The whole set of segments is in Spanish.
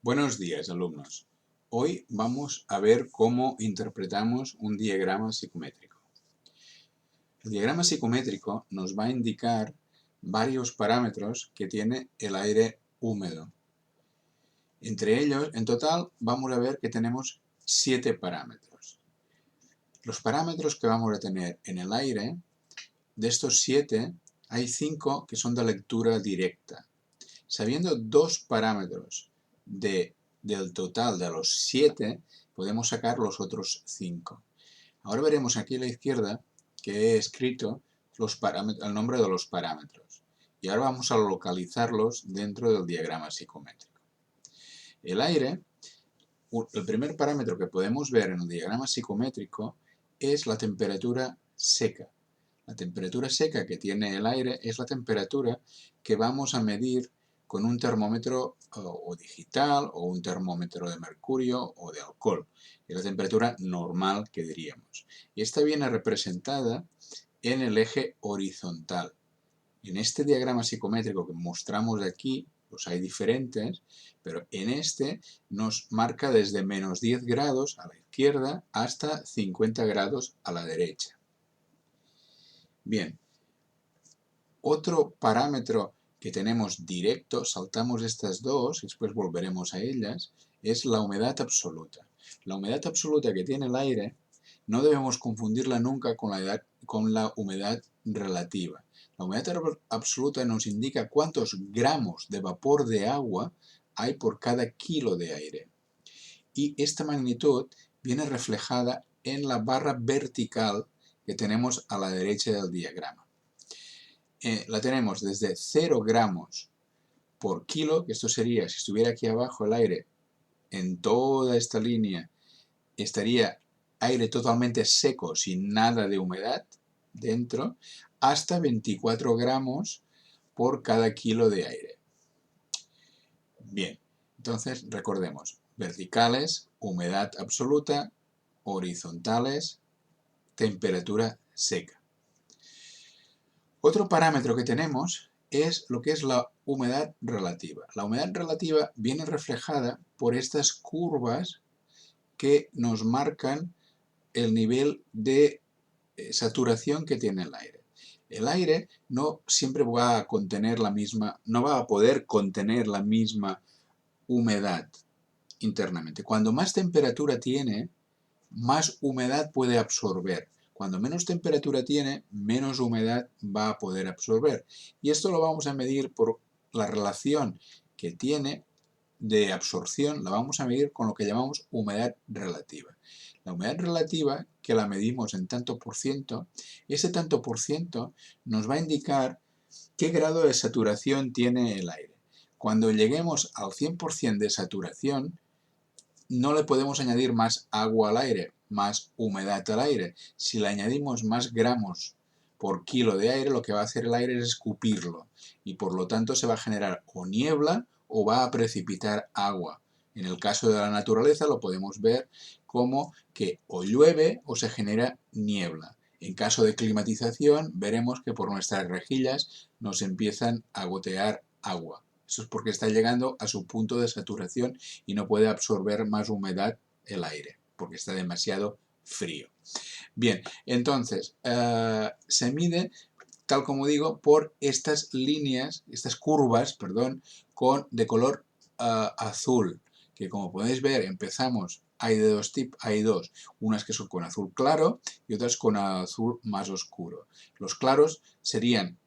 Buenos días, alumnos. Hoy vamos a ver cómo interpretamos un diagrama psicométrico. El diagrama psicométrico nos va a indicar varios parámetros que tiene el aire húmedo. Entre ellos, en total, vamos a ver que tenemos 7 parámetros. Los parámetros que vamos a tener en el aire, de estos 7, hay 5 que son de lectura directa. Sabiendo 2 parámetros del total de los 7, podemos sacar los otros 5. Ahora veremos aquí a la izquierda que he escrito el nombre de los parámetros. Y ahora vamos a localizarlos dentro del diagrama psicométrico. El aire, el primer parámetro que podemos ver en el diagrama psicométrico es la temperatura seca. La temperatura seca que tiene el aire es la temperatura que vamos a medir con un termómetro o digital o un termómetro de mercurio o de alcohol. Es la temperatura normal que diríamos. Y esta viene representada en el eje horizontal. En este diagrama psicométrico que mostramos aquí, los hay diferentes, pero en este nos marca desde menos 10 grados a la izquierda hasta 50 grados a la derecha. Bien, otro parámetro que tenemos directo, saltamos estas dos y después volveremos a ellas, es la humedad absoluta. La humedad absoluta que tiene el aire no debemos confundirla nunca con la humedad relativa. La humedad absoluta nos indica cuántos gramos de vapor de agua hay por cada kilo de aire. Y esta magnitud viene reflejada en la barra vertical que tenemos a la derecha del diagrama. La tenemos desde 0 gramos por kilo, que esto sería, si estuviera aquí abajo el aire, en toda esta línea, estaría aire totalmente seco, sin nada de humedad dentro, hasta 24 gramos por cada kilo de aire. Bien, entonces recordemos, verticales, humedad absoluta, horizontales, temperatura seca. Otro parámetro que tenemos es lo que es la humedad relativa. La humedad relativa viene reflejada por estas curvas que nos marcan el nivel de saturación que tiene el aire. El aire no siempre va a contener no va a poder contener la misma humedad internamente. Cuando más temperatura tiene, más humedad puede absorber. Cuando menos temperatura tiene, menos humedad va a poder absorber. Y esto lo vamos a medir por la relación que tiene de absorción, la vamos a medir con lo que llamamos humedad relativa. La humedad relativa, que la medimos en tanto por ciento, ese tanto por ciento nos va a indicar qué grado de saturación tiene el aire. Cuando lleguemos al 100% de saturación, no le podemos añadir más agua al aire, más humedad al aire. Si le añadimos más gramos por kilo de aire, lo que va a hacer el aire es escupirlo y por lo tanto se va a generar o niebla o va a precipitar agua. En el caso de la naturaleza lo podemos ver como que o llueve o se genera niebla. En caso de climatización veremos que por nuestras rejillas nos empiezan a gotear agua. Eso es porque está llegando a su punto de saturación y no puede absorber más humedad el aire, porque está demasiado frío. Bien, entonces, se mide, tal como digo, por estas líneas, estas curvas, perdón, de color azul, que como podéis ver, empezamos, hay de dos tipos, hay dos, unas que son con azul claro y otras con azul más oscuro. Los claros serían,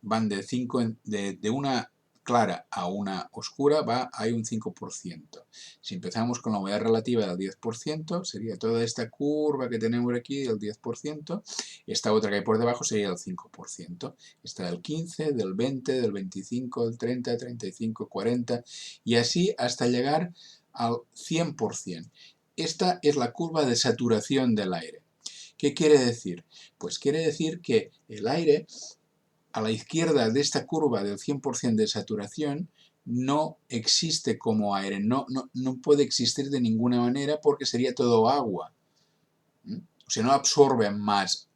van de una clara a una oscura hay un 5%. Si empezamos con la humedad relativa del 10%, sería toda esta curva que tenemos aquí del 10%, esta otra que hay por debajo sería el 5%. Está del 15, del 20, del 25, del 30, 35, 40 y así hasta llegar al 100%. Esta es la curva de saturación del aire. ¿Qué quiere decir? Pues quiere decir que el aire a la izquierda de esta curva del 100% de saturación no existe como aire, no puede existir de ninguna manera porque sería todo agua. O sea, no absorbe más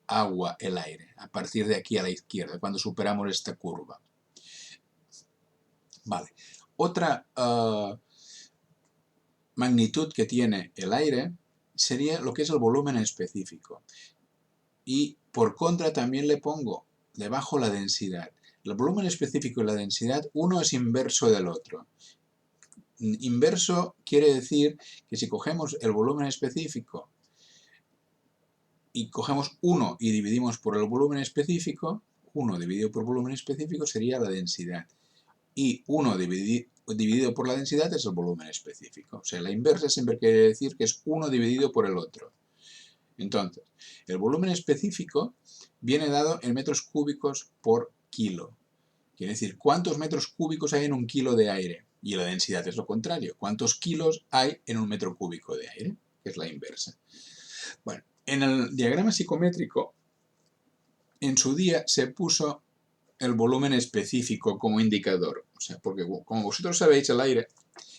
agua el aire a partir de aquí a la izquierda, cuando superamos esta curva. Vale. Otra magnitud que tiene el aire sería lo que es el volumen específico. Y por contra también le pongo debajo la densidad. El volumen específico y la densidad, uno es inverso del otro. Inverso quiere decir que si cogemos el volumen específico y cogemos 1 y dividimos por el volumen específico, 1 dividido por volumen específico sería la densidad. Y 1 dividido por la densidad es el volumen específico. O sea, la inversa siempre quiere decir que es 1 dividido por el otro. Entonces, el volumen específico viene dado en metros cúbicos por kilo. Quiere decir, ¿cuántos metros cúbicos hay en un kilo de aire? Y la densidad es lo contrario. ¿Cuántos kilos hay en un metro cúbico de aire? Que es la inversa. Bueno, en el diagrama psicométrico, en su día se puso el volumen específico como indicador. O sea, porque como vosotros sabéis, el aire,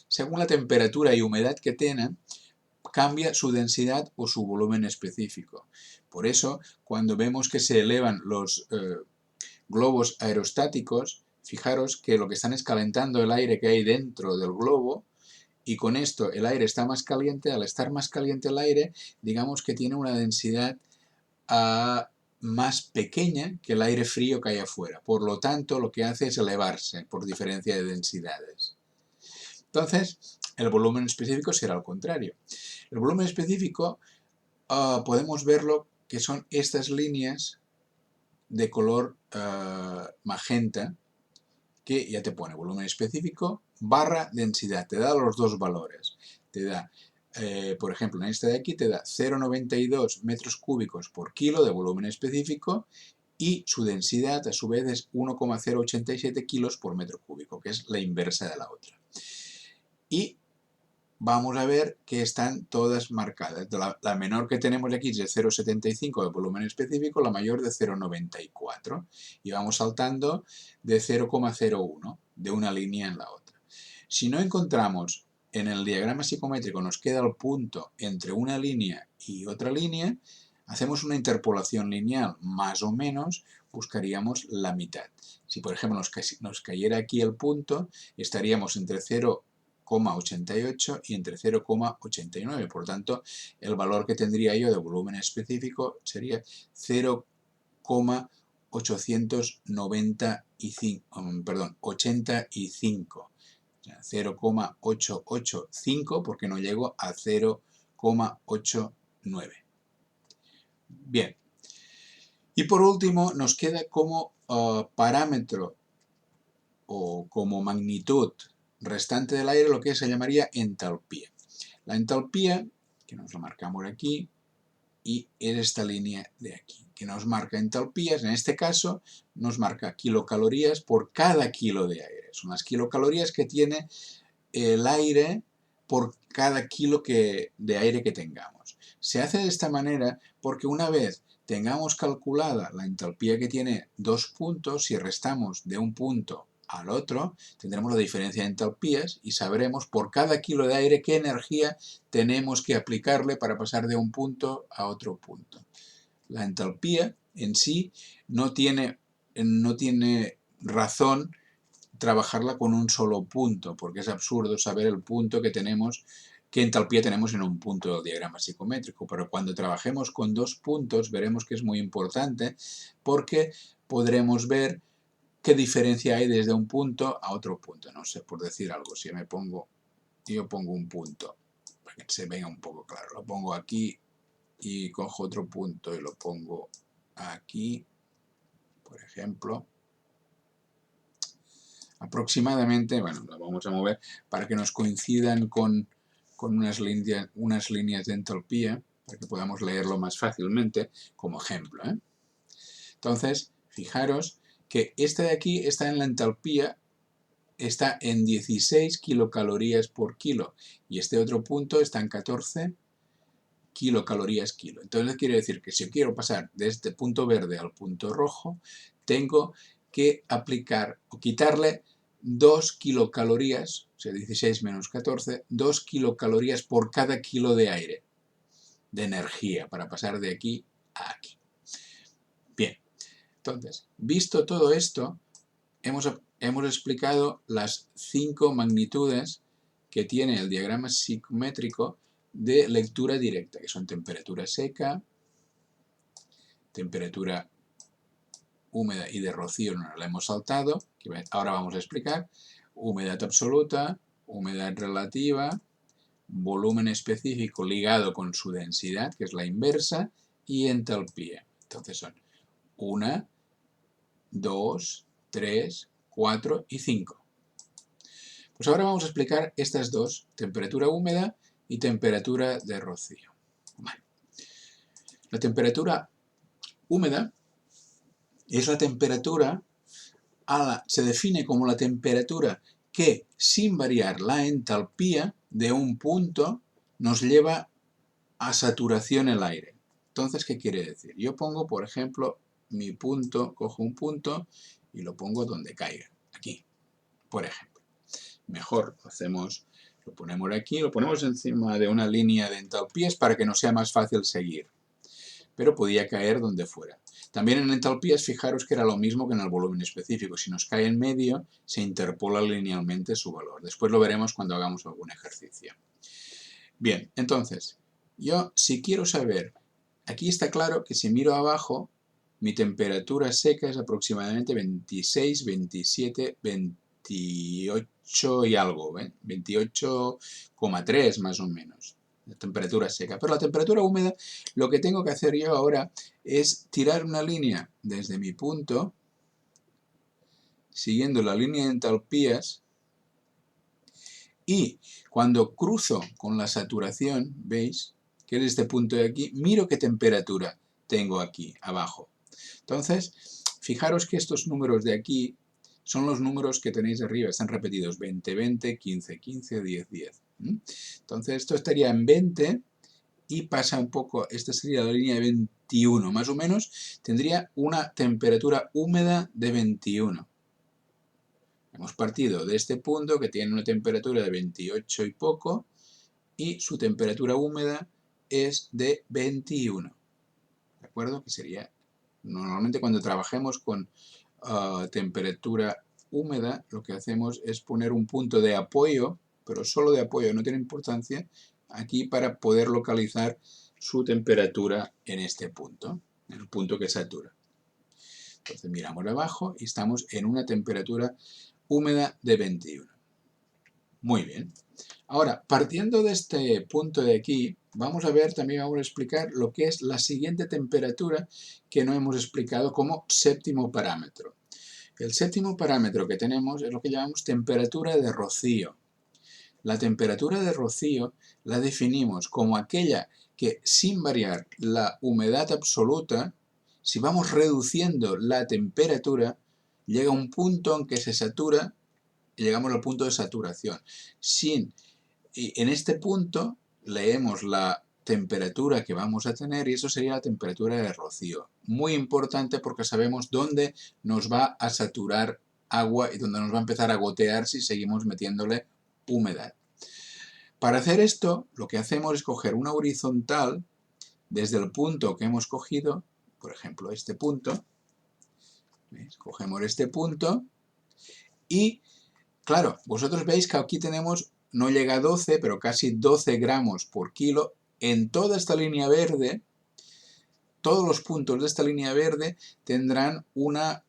según la temperatura y humedad que tenga, cambia su densidad o su volumen específico. Por eso, cuando vemos que se elevan los globos aerostáticos, fijaros que lo que están es calentando el aire que hay dentro del globo, y con esto el aire está más caliente. Al estar más caliente el aire, digamos que tiene una densidad más pequeña que el aire frío que hay afuera. Por lo tanto, lo que hace es elevarse por diferencia de densidades. Entonces, el volumen específico será al contrario. El volumen específico podemos verlo que son estas líneas de color magenta, que ya te pone volumen específico barra densidad. Te da los dos valores. Te da, por ejemplo, en esta de aquí te da 0,92 metros cúbicos por kilo de volumen específico y su densidad a su vez es 1,087 kilos por metro cúbico, que es la inversa de la otra. Y vamos a ver que están todas marcadas. La menor que tenemos aquí es de 0,75 de volumen específico, la mayor de 0,94. Y vamos saltando de 0,01 de una línea en la otra. Si no encontramos en el diagrama psicométrico, nos queda el punto entre una línea y otra línea, hacemos una interpolación lineal, más o menos buscaríamos la mitad. Si por ejemplo nos cayera aquí el punto, estaríamos entre 0,88 y entre 0,89. Por lo tanto, el valor que tendría yo de volumen específico sería 0,85, 0,885 porque no llego a 0,89. Bien. Y por último nos queda como parámetro o como magnitud restante del aire lo que se llamaría entalpía. La entalpía, que nos lo marcamos aquí, y es esta línea de aquí, que nos marca entalpías. En este caso nos marca kilocalorías por cada kilo de aire. Son las kilocalorías que tiene el aire por cada kilo de aire que tengamos. Se hace de esta manera porque una vez tengamos calculada la entalpía que tiene dos puntos, si restamos de un punto al otro, tendremos la diferencia de entalpías y sabremos por cada kilo de aire qué energía tenemos que aplicarle para pasar de un punto a otro punto. La entalpía en sí no tiene razón trabajarla con un solo punto, porque es absurdo saber el punto que tenemos, qué entalpía tenemos en un punto del diagrama psicométrico, pero cuando trabajemos con dos puntos veremos que es muy importante porque podremos ver qué diferencia hay desde un punto a otro punto. No sé, por decir algo, si yo pongo un punto, para que se vea un poco claro, lo pongo aquí y cojo otro punto y lo pongo aquí, por ejemplo. Aproximadamente, bueno, lo vamos a mover para que nos coincidan con unas líneas de entalpía, para que podamos leerlo más fácilmente como ejemplo. Entonces, fijaros que este de aquí está en la entalpía, está en 16 kilocalorías por kilo y este otro punto está en 14 kilocalorías kilo. Entonces quiere decir que si quiero pasar de este punto verde al punto rojo, tengo que aplicar o quitarle 2 kilocalorías, o sea, 16 menos 14, 2 kilocalorías por cada kilo de aire, de energía, para pasar de aquí a aquí. Bien, entonces, visto todo esto, hemos hemos explicado las 5 magnitudes que tiene el diagrama psicométrico de lectura directa, que son temperatura seca, temperatura húmeda y de rocío, no la hemos saltado, que ahora vamos a explicar, humedad absoluta, humedad relativa, volumen específico ligado con su densidad, que es la inversa, y entalpía. Entonces son 1, 2, 3, 4 y 5. Pues ahora vamos a explicar estas dos, temperatura húmeda y temperatura de rocío. Vale. La temperatura húmeda es la temperatura, se define como la temperatura que, sin variar la entalpía de un punto, nos lleva a saturación el aire. Entonces, ¿qué quiere decir? Yo pongo, por ejemplo, mi punto, cojo un punto y lo pongo donde caiga, aquí, por ejemplo. Mejor lo ponemos aquí, lo ponemos encima de una línea de entalpías para que nos sea más fácil seguir. Pero podía caer donde fuera. También en entalpías, fijaros que era lo mismo que en el volumen específico. Si nos cae en medio, se interpola linealmente su valor. Después lo veremos cuando hagamos algún ejercicio. Bien, entonces, yo si quiero saber, aquí está claro que si miro abajo, mi temperatura seca es aproximadamente 26, 27, 28 y algo, 28,3 más o menos. La temperatura seca. Pero la temperatura húmeda, lo que tengo que hacer yo ahora es tirar una línea desde mi punto, siguiendo la línea de entalpías, y cuando cruzo con la saturación, ¿veis? Que es este punto de aquí, miro qué temperatura tengo aquí abajo. Entonces, fijaros que estos números de aquí son los números que tenéis arriba, están repetidos 20, 20, 15, 15, 10, 10. Entonces, esto estaría en 20 y pasa un poco, esta sería la línea de 21, más o menos, tendría una temperatura húmeda de 21. Hemos partido de este punto que tiene una temperatura de 28 y poco y su temperatura húmeda es de 21. ¿De acuerdo? Que sería, normalmente cuando trabajemos con temperatura húmeda, lo que hacemos es poner un punto de apoyo, pero solo de apoyo, no tiene importancia, aquí para poder localizar su temperatura en este punto, en el punto que satura. Entonces miramos abajo y estamos en una temperatura húmeda de 21. Muy bien. Ahora, partiendo de este punto de aquí, vamos a ver, también vamos a explicar lo que es la siguiente temperatura que no hemos explicado como séptimo parámetro. El séptimo parámetro que tenemos es lo que llamamos temperatura de rocío. La temperatura de rocío la definimos como aquella que, sin variar la humedad absoluta, si vamos reduciendo la temperatura, llega a un punto en que se satura y llegamos al punto de saturación. Y en este punto leemos la temperatura que vamos a tener y eso sería la temperatura de rocío. Muy importante porque sabemos dónde nos va a saturar agua y dónde nos va a empezar a gotear si seguimos metiéndole humedad. Para hacer esto, lo que hacemos es coger una horizontal desde el punto que hemos cogido, por ejemplo este punto, ¿veis? Cogemos este punto y, claro, vosotros veis que aquí tenemos, no llega a 12, pero casi 12 gramos por kilo. En toda esta línea verde, todos los puntos de esta línea verde tendrán una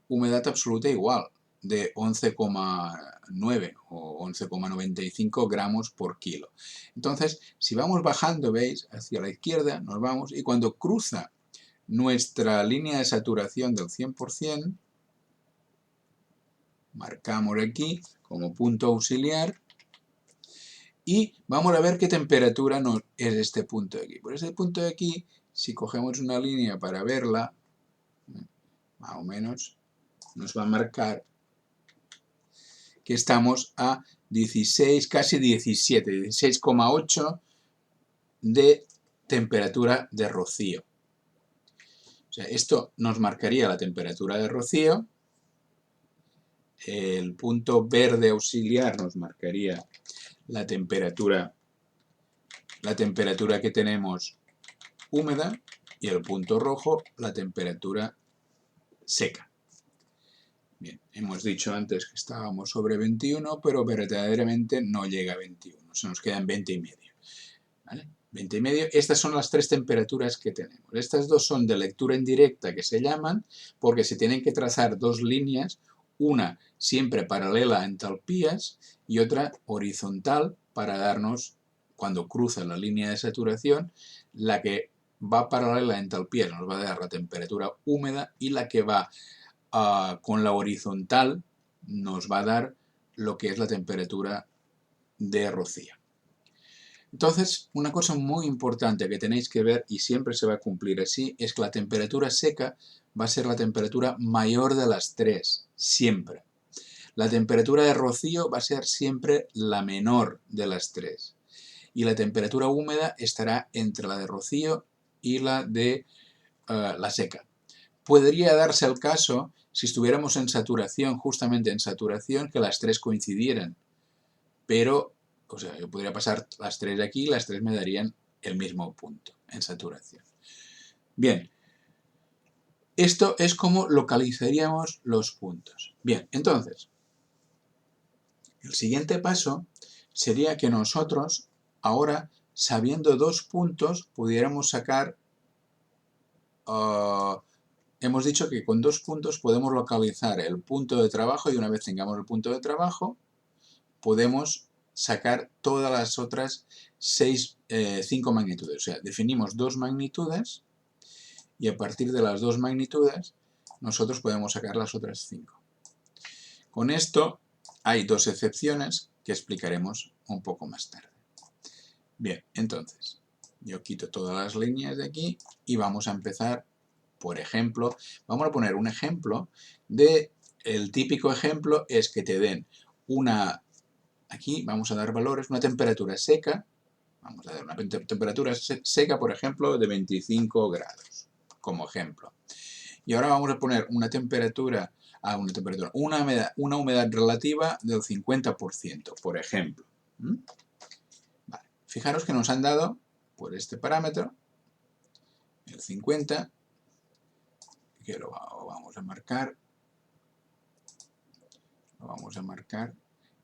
humedad absoluta igual, de 11,9 o 11,95 gramos por kilo. Entonces, si vamos bajando, veis, hacia la izquierda, nos vamos, y cuando cruza nuestra línea de saturación del 100%, marcamos aquí como punto auxiliar, y vamos a ver qué temperatura es este punto de aquí. Por este punto de aquí, si cogemos una línea para verla, más o menos, nos va a marcar que estamos a 16, casi 17, 16,8 de temperatura de rocío. O sea, esto nos marcaría la temperatura de rocío. El punto verde auxiliar nos marcaría la temperatura que tenemos húmeda y el punto rojo la temperatura seca. Bien, hemos dicho antes que estábamos sobre 21, pero verdaderamente no llega a 21, se nos quedan 20 y medio. ¿Vale? 20 y medio. Estas son las tres temperaturas que tenemos. Estas dos son de lectura indirecta, que se llaman, porque se tienen que trazar dos líneas, una siempre paralela a entalpías y otra horizontal para darnos, cuando cruza la línea de saturación, la que va paralela a entalpías nos va a dar la temperatura húmeda y la que va con la horizontal nos va a dar lo que es la temperatura de rocío. Entonces, una cosa muy importante que tenéis que ver, y siempre se va a cumplir así, es que la temperatura seca va a ser la temperatura mayor de las tres, siempre. La temperatura de rocío va a ser siempre la menor de las tres. Y la temperatura húmeda estará entre la de rocío y la de la seca. Podría darse el caso, si estuviéramos en saturación, justamente en saturación, que las tres coincidieran. Pero, o sea, yo podría pasar las tres aquí y las tres me darían el mismo punto en saturación. Bien, esto es como localizaríamos los puntos. Bien, entonces, el siguiente paso sería que nosotros, ahora, sabiendo dos puntos, pudiéramos sacar... hemos dicho que con dos puntos podemos localizar el punto de trabajo y una vez tengamos el punto de trabajo, podemos sacar todas las otras 5 magnitudes. O sea, definimos dos magnitudes y a partir de las dos magnitudes nosotros podemos sacar las otras 5. Con esto hay dos excepciones que explicaremos un poco más tarde. Bien, entonces, yo quito todas las líneas de aquí y vamos a empezar, por ejemplo, vamos a poner un ejemplo el típico ejemplo es que te den aquí vamos a dar valores, una temperatura seca, vamos a dar una temperatura seca, por ejemplo, de 25 grados, como ejemplo. Y ahora vamos a poner una humedad relativa del 50%, por ejemplo. Vale. Fijaros que nos han dado, por este parámetro, el 50, que lo vamos a marcar,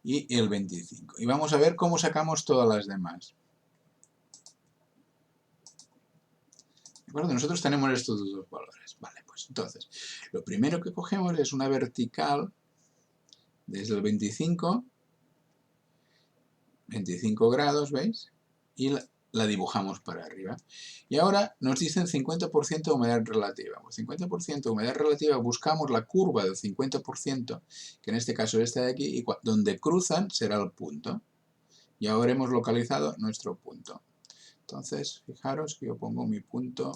y el 25. Y vamos a ver cómo sacamos todas las demás. ¿De acuerdo? Nosotros tenemos estos dos valores. Vale, pues entonces, lo primero que cogemos es una vertical desde el 25 grados, ¿veis? Y la dibujamos para arriba. Y ahora nos dicen 50% de humedad relativa. Pues 50% de humedad relativa, buscamos la curva del 50%, que en este caso es esta de aquí, y donde cruzan será el punto. Y ahora hemos localizado nuestro punto. Entonces, fijaros que yo pongo mi punto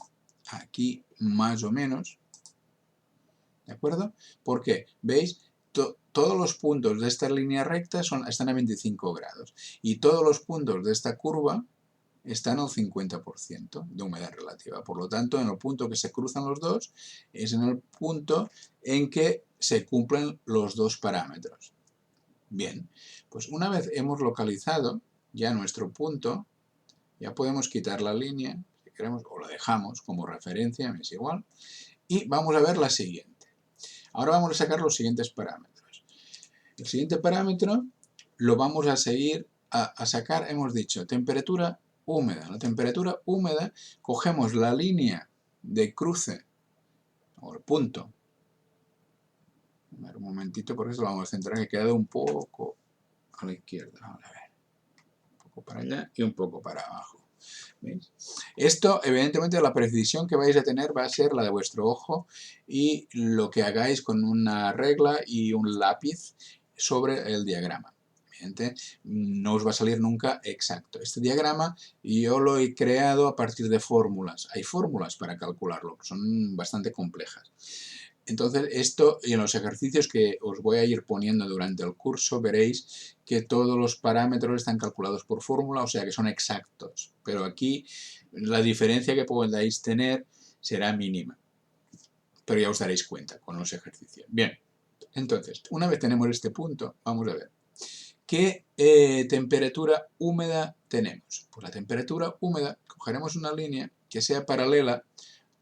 aquí más o menos. ¿De acuerdo? Porque, ¿veis? Todos los puntos de esta línea recta están a 25 grados. Y todos los puntos de esta curva están al 50% de humedad relativa. Por lo tanto, en el punto que se cruzan los dos, es en el punto en que se cumplen los dos parámetros. Bien, pues una vez hemos localizado ya nuestro punto, ya podemos quitar la línea, si queremos, o la dejamos como referencia, me es igual, y vamos a ver la siguiente. Ahora vamos a sacar los siguientes parámetros. El siguiente parámetro lo vamos a seguir a sacar, hemos dicho, temperatura húmeda. La temperatura húmeda, cogemos la línea de cruce, o el punto. A ver, un momentito, porque eso lo vamos a centrar, que ha quedado un poco a la izquierda. Vamos a ver. Un poco para allá y un poco para abajo. ¿Veis? Esto, evidentemente, la precisión que vais a tener va a ser la de vuestro ojo y lo que hagáis con una regla y un lápiz sobre el diagrama. Evidentemente, no os va a salir nunca exacto. Este diagrama yo lo he creado a partir de fórmulas. Hay fórmulas para calcularlo, que son bastante complejas. Entonces, esto y en los ejercicios que os voy a ir poniendo durante el curso, veréis que todos los parámetros están calculados por fórmula, o sea que son exactos. Pero aquí la diferencia que podáis tener será mínima. Pero ya os daréis cuenta con los ejercicios. Bien, entonces, una vez tenemos este punto, vamos a ver. ¿Qué temperatura húmeda tenemos? Pues la temperatura húmeda, cogeremos una línea que sea paralela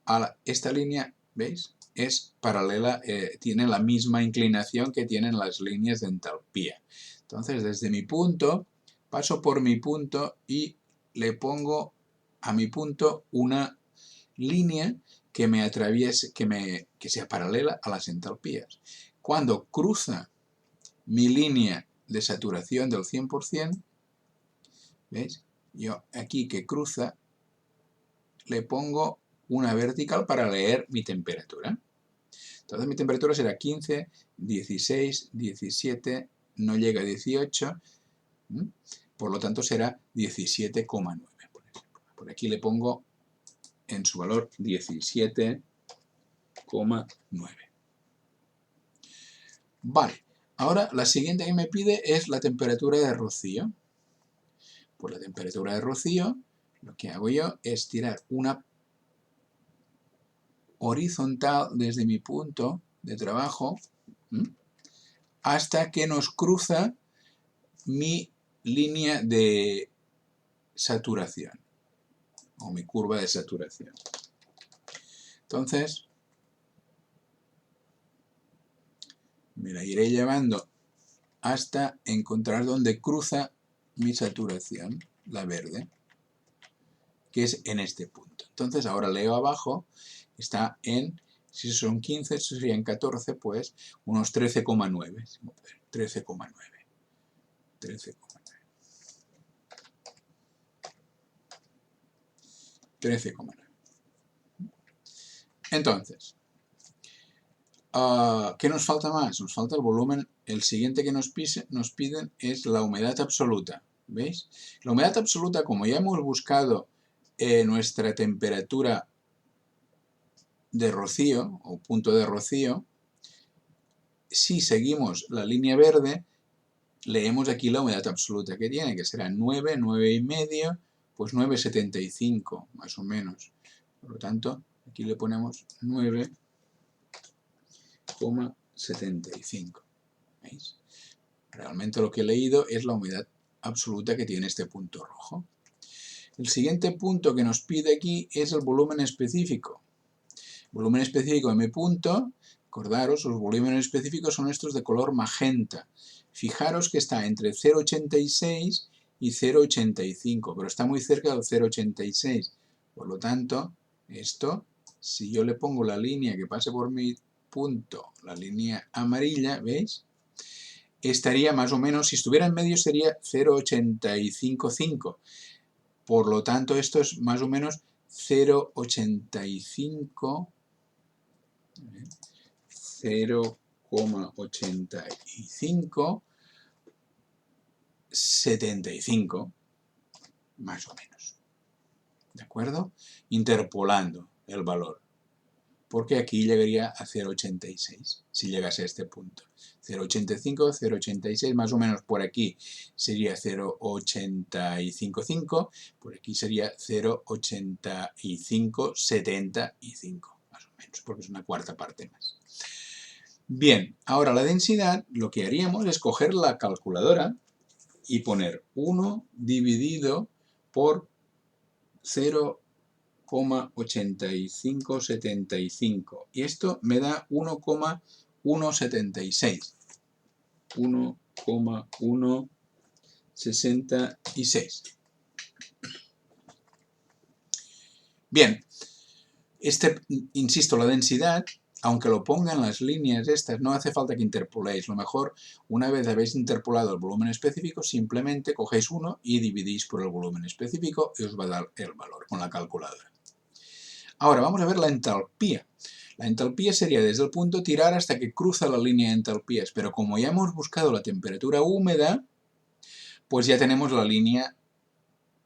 a esta línea, ¿veis? es paralela, tiene la misma inclinación que tienen las líneas de entalpía. Entonces, desde mi punto, paso por mi punto y le pongo a mi punto una línea que me atraviese, que sea paralela a las entalpías. Cuando cruza mi línea de saturación del 100%, ¿veis? Yo aquí que cruza, le pongo una vertical para leer mi temperatura. Entonces mi temperatura será 15, 16, 17, no llega a 18, por lo tanto será 17,9, por ejemplo. Por aquí le pongo en su valor 17,9. Vale, ahora la siguiente que me pide es la temperatura de rocío. Pues la temperatura de rocío, lo que hago yo es tirar una horizontal desde mi punto de trabajo hasta que nos cruza mi línea de saturación o mi curva de saturación. Entonces, me la iré llevando hasta encontrar donde cruza mi saturación, la verde, que es en este punto. Entonces ahora leo abajo, está en, si son 15, si serían 14, pues unos 13,9. 13,9. 13,9. 13,9. Entonces, ¿qué nos falta más? Nos falta el volumen. El siguiente que nos piden es la humedad absoluta. ¿Veis? La humedad absoluta, como ya hemos buscado nuestra temperatura de rocío o punto de rocío, si seguimos la línea verde, leemos aquí la humedad absoluta que tiene, que será 9, 9,5, pues 9,75 más o menos. Por lo tanto, aquí le ponemos 9,75. ¿Veis? Realmente lo que he leído es la humedad absoluta que tiene este punto rojo. El siguiente punto que nos pide aquí es el volumen específico. Volumen específico de mi punto, acordaros, los volúmenes específicos son estos de color magenta. Fijaros que está entre 0,86 y 0,85, pero está muy cerca del 0,86. Por lo tanto, esto, si yo le pongo la línea que pase por mi punto, la línea amarilla, ¿veis? Estaría más o menos, si estuviera en medio sería 0,855. Por lo tanto, esto es más o menos 0,85, 0,85, 75, más o menos. ¿De acuerdo? Interpolando el valor. Porque aquí llegaría a 0,86, si llegase a este punto. 0,85, 0,86, más o menos por aquí sería 0,855, por aquí sería 0,8575, más o menos, porque es una cuarta parte más. Bien, ahora la densidad, lo que haríamos es coger la calculadora y poner 1 dividido por 0,8575. Y esto me da 1,176. 1,166. Bien, insisto, la densidad, aunque lo pongan las líneas estas, no hace falta que interpoléis. Lo mejor, una vez habéis interpolado el volumen específico, simplemente cogéis 1 y dividís por el volumen específico y os va a dar el valor con la calculadora. Ahora vamos a ver la entalpía. La entalpía sería desde el punto tirar hasta que cruza la línea de entalpías, pero como ya hemos buscado la temperatura húmeda, pues ya tenemos la línea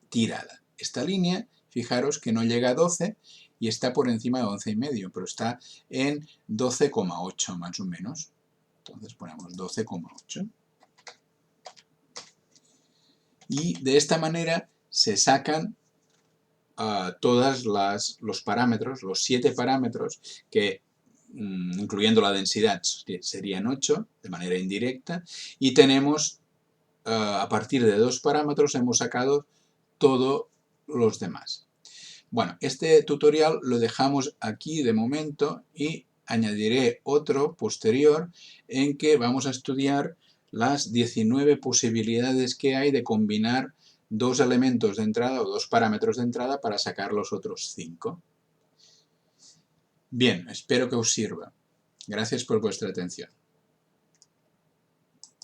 tirada. Esta línea, fijaros que no llega a 12 y está por encima de 11,5, pero está en 12,8 más o menos. Entonces ponemos 12,8. Y de esta manera se sacan todos los parámetros, los 7 parámetros que, incluyendo la densidad, serían 8 de manera indirecta, y tenemos, a partir de 2 parámetros, hemos sacado todos los demás. Bueno, este tutorial lo dejamos aquí de momento y añadiré otro posterior en que vamos a estudiar las 19 posibilidades que hay de combinar dos elementos de entrada o dos parámetros de entrada para sacar los otros 5. Bien, espero que os sirva. Gracias por vuestra atención.